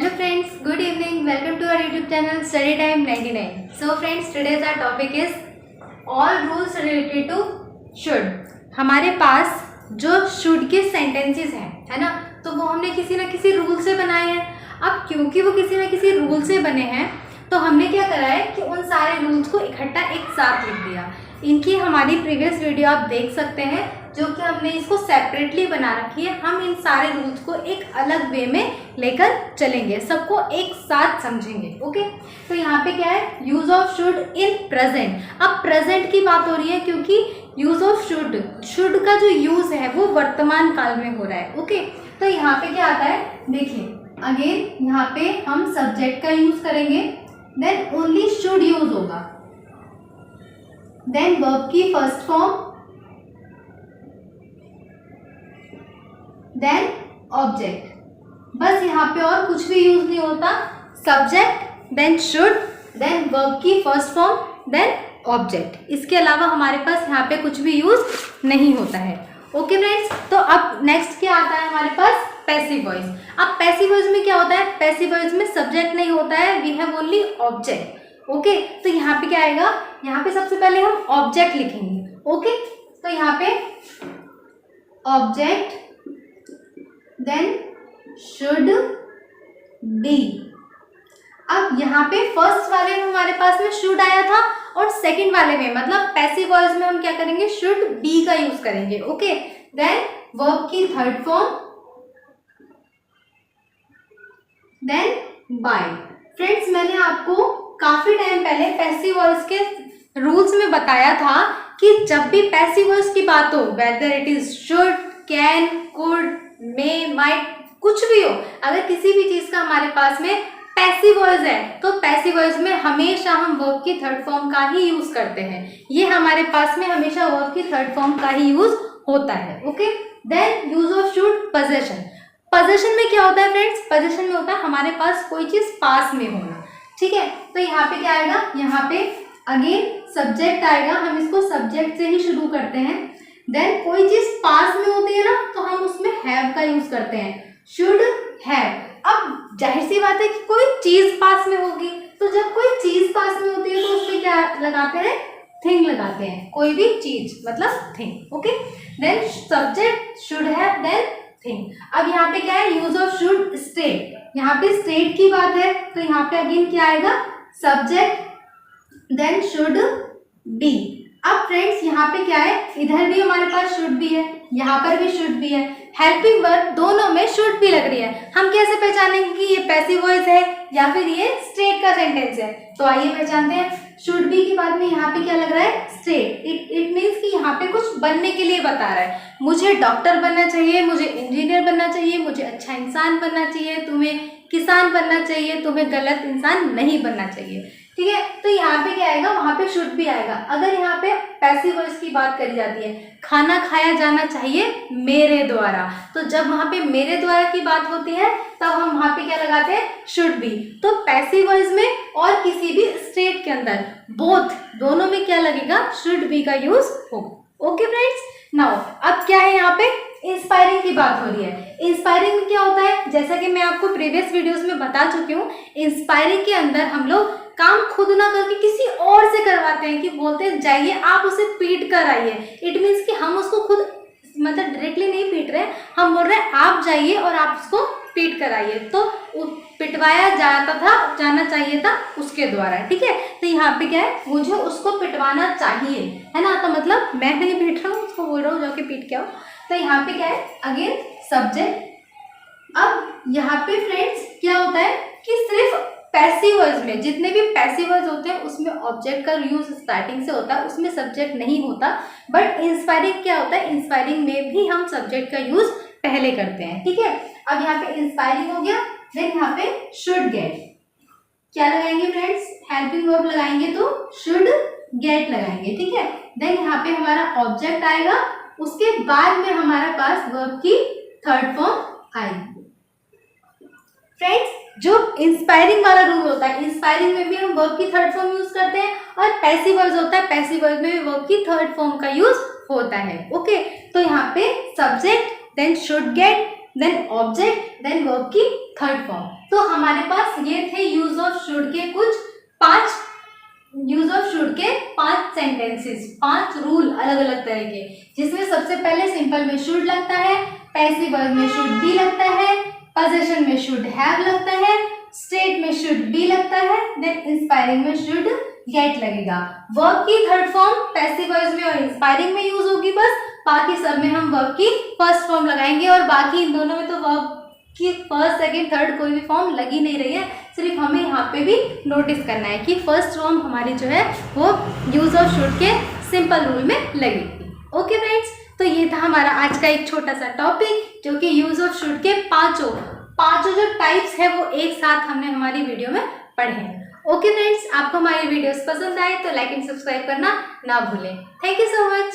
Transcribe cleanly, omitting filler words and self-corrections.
Hello friends, good evening. Welcome to our YouTube channel Study Time 99. So friends, today's our topic is all rules related to should. हमारे पास जो should के sentences हैं, है ना, तो वो हमने किसी ना किसी रूल से बनाए हैं. अब क्योंकि वो किसी ना किसी रूल से बने हैं तो हमने क्या करा है कि उन सारे रूल्स को इकट्ठा एक साथ लिख दिया. इनकी हमारी प्रीवियस वीडियो आप देख सकते हैं जो कि हमने इसको सेपरेटली बना रखी है. हम इन सारे रूल्स को एक अलग वे में लेकर चलेंगे, सबको एक साथ समझेंगे. ओके, तो यहाँ पे क्या है, use of should in present. अब प्रेजेंट की बात हो रही है क्योंकि यूज ऑफ शुड का जो यूज है वो वर्तमान काल में हो रहा है. ओके, तो यहाँ पे क्या आता है, देखिए अगेन यहाँ पे हम सब्जेक्ट का यूज करेंगे, देन ओनली शुड यूज होगा, देन वर्ब की फर्स्ट फॉर्म, देन ऑब्जेक्ट. बस यहाँ पे और कुछ भी यूज नहीं होता. Subject, then should, then verb की फर्स्ट फॉर्म, देन ऑब्जेक्ट. इसके अलावा हमारे पास यहाँ पे कुछ भी यूज नहीं होता है. ओके फ्रेंड्स, तो अब नेक्स्ट क्या आता है हमारे पास, पैसिव वॉइस. अब पैसिव वॉइस में क्या होता है, पैसिव वॉइस में सब्जेक्ट नहीं होता है, we have only object. Okay, तो यहाँ पे क्या आएगा, यहाँ पे सबसे पहले हम ऑब्जेक्ट लिखेंगे. ओके, तो यहाँ पे ऑब्जेक्ट, देन शुड बी. अब यहाँ पे फर्स्ट वाले में हमारे पास में शुड आया था और सेकंड वाले में मतलब पैसिव वॉइस में हम क्या करेंगे, शुड बी का यूज करेंगे. ओके, देन वर्ब की third form, then by. Friends, मैंने आपको काफी टाइम पहले पैसिव वॉइस के रूल्स में बताया था कि जब भी पैसिव वॉइस की बात हो, whether it is should, can, could, may, might, कुछ भी हो, अगर किसी भी चीज का हमारे पास में पैसिव वॉइस है तो पैसिव वॉइस में हमेशा हम वर्ब की थर्ड फॉर्म का ही यूज करते हैं. ये हमारे पास में हमेशा वर्ब की थर्ड फॉर्म का ही यूज होता है. Okay, then use of should, possession. Possession में क्या होता है फ्रेंड्स, पोजेशन में होता है हमारे पास कोई चीज पास में होना. ठीक है, तो यहाँ पे क्या आएगा, यहाँ पे अगेन सब्जेक्ट आएगा, हम इसको सब्जेक्ट से ही शुरू करते हैं. देन कोई चीज पास में होती है ना तो हम उसमें हैव का यूज करते हैं, शुड हैव. अब जाहिर सी बात है कि कोई चीज पास में होगी, तो जब कोई चीज पास में होती है तो उसमें क्या लगाते हैं, थिंग लगाते हैं. कोई भी चीज मतलब thing. Okay, then subject should have, then thing. अब यहाँ पे क्या है, यूज ऑफ शुड स्टेट. यहाँ पे स्टेट की बात है तो यहाँ पे अगेन क्या आएगा, सब्जेक्ट, देन शुड बी. अब फ्रेंड्स यहाँ पे क्या है, इधर भी हमारे पास शुड भी है, यहाँ पर भी शुड भी है. हेल्पिंग वर्ब दोनों में शुड भी लग रही है. हम कैसे पहचानेंगे कि ये पैसिव वॉइस है या फिर ये स्टेट का सेंटेंस है, तो आइए पहचानते हैं. शुड बी के बाद में यहाँ पे क्या लग रहा है, स्टेट. इट मीन्स कि यहाँ पे कुछ बनने के लिए बता रहा है. मुझे डॉक्टर बनना चाहिए, मुझे इंजीनियर बनना चाहिए, मुझे अच्छा इंसान बनना चाहिए, तुम्हें किसान बनना चाहिए, तुम्हें गलत इंसान नहीं बनना चाहिए. ठीक है, तो यहाँ पे क्या आएगा, वहां पे शुड भी आएगा. अगर यहाँ पे पैसिव वॉइस की बात करी जाती है, खाना खाया जाना चाहिए मेरे द्वारा, तो जब वहां पे मेरे द्वारा की बात होती है तब हम वहां पे क्या लगाते हैं, शुड बी. तो पैसिव वॉइस में और किसी भी स्टेट के अंदर बोथ दोनों में क्या लगेगा, शुड बी का यूज होगा. ओके फ्रेंड्स, नाउ अब क्या है, यहाँ पे इंस्पायरिंग की बात हो रही है. इंस्पायरिंग में क्या होता है, जैसा कि मैं आपको प्रीवियस वीडियोस में बता चुकी हूँ, इंस्पायरिंग के अंदर हम लोग काम खुद ना करके किसी और से करवाते हैं, कि बोलते हैं जाइए आप उसे पीट कर आइए. इट मीन्स कि हम उसको खुद मतलब डायरेक्टली नहीं पीट रहे, हम बोल रहे हैं आप जाइए और आप उसको पीट कर आइए. तो पिटवाया जाना चाहिए था उसके द्वारा. ठीक है, तो यहाँ पे क्या है, मुझे उसको पिटवाना चाहिए, है ना, तो मतलब मैं नहीं पीट रहा हूँ, उसको बोल रहा हूँ जाके पीट के आओ. तो यहाँ पे क्या है, अगेन सब्जेक्ट. अब यहाँ पे फ्रेंड्स क्या होता है कि सिर्फ पैसिव वॉइस में जितने भी पैसिव वॉइस होते हैं उसमें ऑब्जेक्ट का यूज स्टार्टिंग से होता है, उसमें सब्जेक्ट नहीं होता. बट इंस्पायरिंग क्या होता है, इंस्पायरिंग में भी हम सब्जेक्ट का यूज पहले करते हैं. ठीक है, अब यहाँ पे इंस्पायरिंग हो गया. देन यहाँ पे शुड गेट क्या लगाएंगे फ्रेंड्स, हेल्पिंग वर्ब लगाएंगे तो शुड गेट लगाएंगे. ठीक है, देन यहाँ पे हमारा ऑब्जेक्ट आएगा, उसके बाद में हमारा पास वर्ब की थर्ड फॉर्म आएगी. फ्रेंड्स, जो इंस्पायरिंग वाला रूल होता है, इंस्पायरिंग में भी हम वर्ब की थर्ड फॉर्म यूज करते हैं, और पैसिव वॉइस होता है, पैसिव वॉइस में भी वर्ब की थर्ड फॉर्म का यूज होता है. ओके, तो यहाँ पे subject, then should get, then object, then verb की थर्ड फॉर्म। तो हमारे पास ये थे यूज ऑफ शुड के कुछ 5 सेंटेंसेस, 5 रूल अलग अलग तरह के, जिसमें सबसे पहले सिंपल में शुड लगता है, पैसिव वर्ब में शुड बी लगता है, पोजीशन में शुड हैव लगता है, स्टेट में शुड बी लगता है, देन इंस्पायरिंग में शुड गेट लगेगा। वर्ब की थर्ड फॉर्म पैसिव वॉइस में और इंस्पायरिंग में यूज होगी बस, बाकी सब में हम वर्ब की फर्स्ट फॉर्म लगाएंगे, और बाकी इन दोनों में तो वर्ब की फर्स्ट सेकंड थर्ड कोई भी फॉर्म लगी नहीं रही है, सिर्फ हमें यहाँ पे भी नोटिस करना है कि फर्स्ट फॉर्म हमारी जो है वो यूज ऑफ शुड के सिंपल रूल में लगेगी। ओके फ्रेंड्स, तो ये था हमारा आज का एक छोटा सा टॉपिक, जो कि यूज ऑफ शुड के पांचों जो टाइप्स है वो एक साथ हमने हमारी वीडियो में पढ़े हैं। ओके फ्रेंड्स, आपको हमारी वीडियोस पसंद आए तो लाइक एंड सब्सक्राइब करना ना भूलें। Thank you so much.